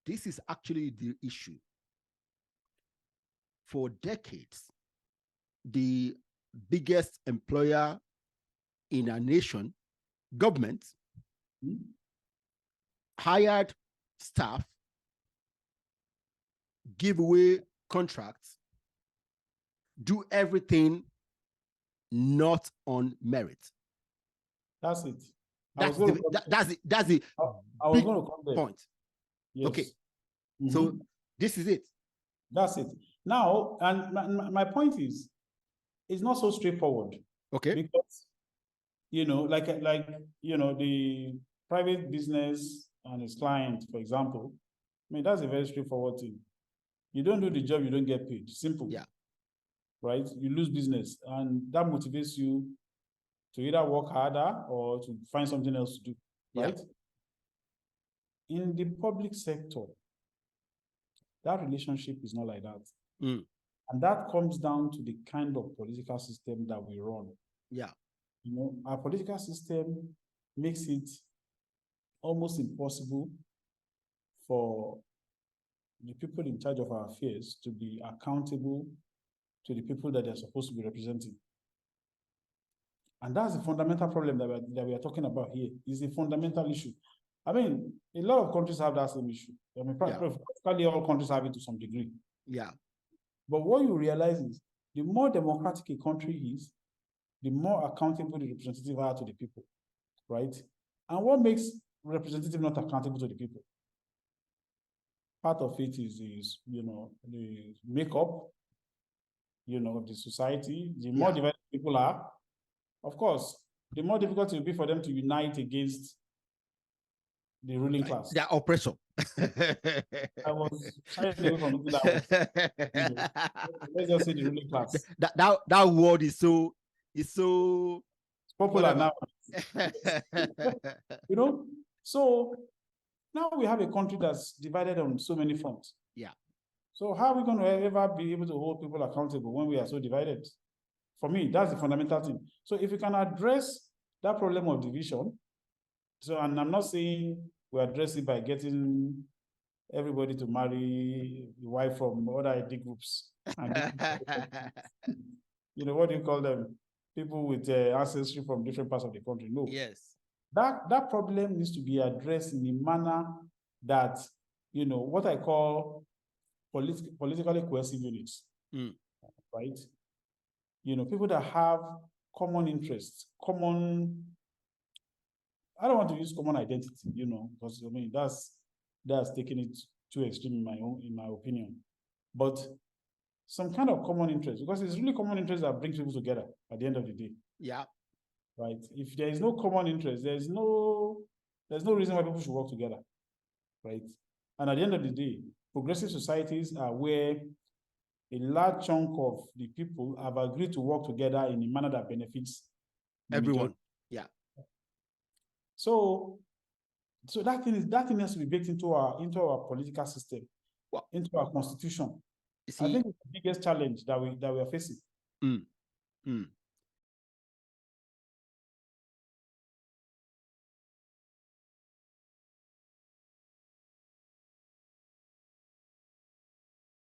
this is actually the issue. For decades, the biggest employer in a nation, government, hired staff, give away contracts, do everything not on merit. That's it. That's the big point. Yes. Okay. So this is it. That's it. Now, and my point is, it's not so straightforward. Okay. Because, like the private business and its client, for example, I mean, that's a very straightforward thing. You don't do the job, you don't get paid. Simple. Yeah. Right? You lose business, and that motivates you to either work harder or to find something else to do. Right? Yeah. In the public sector, that relationship is not like that. And that comes down to the kind of political system that we run. Yeah. Our political system makes it almost impossible for the people in charge of our affairs to be accountable to the people that they're supposed to be representing. And that's the fundamental problem that we are talking about here. Is a fundamental issue. I mean, a lot of countries have that same issue. I mean, practically all countries have it to some degree. Yeah. But what you realize is the more democratic a country is, the more accountable the representatives are to the people, right? And what makes representatives not accountable to the people? Part of it is the makeup, the society. The more divided people are, of course, the more difficult it will be for them to unite against the ruling class. Their oppressor. I was shying away from that. Let's just say the ruling class. That word is so popular now. So now we have a country that's divided on so many fronts. Yeah. So how are we going to ever be able to hold people accountable when we are so divided? For me, that's the fundamental thing. So if you can address that problem of division, and I'm not saying we address it by getting everybody to marry the wife from other ethnic groups. And what do you call them? People with ancestry from different parts of the country. No. Yes. That problem needs to be addressed in a manner that, what I call politically cohesive units. Right? People that have common interests, I don't want to use common identity, because I mean that's taking it too extreme in my opinion. But some kind of common interest, because it's really common interest that brings people together at the end of the day. Yeah. Right. If there is no common interest, there's no reason why people should work together. Right. And at the end of the day, progressive societies are where a large chunk of the people have agreed to work together in a manner that benefits everyone. Yeah. So that thing has to be baked into our political system, into our constitution. I think it's the biggest challenge that we are facing.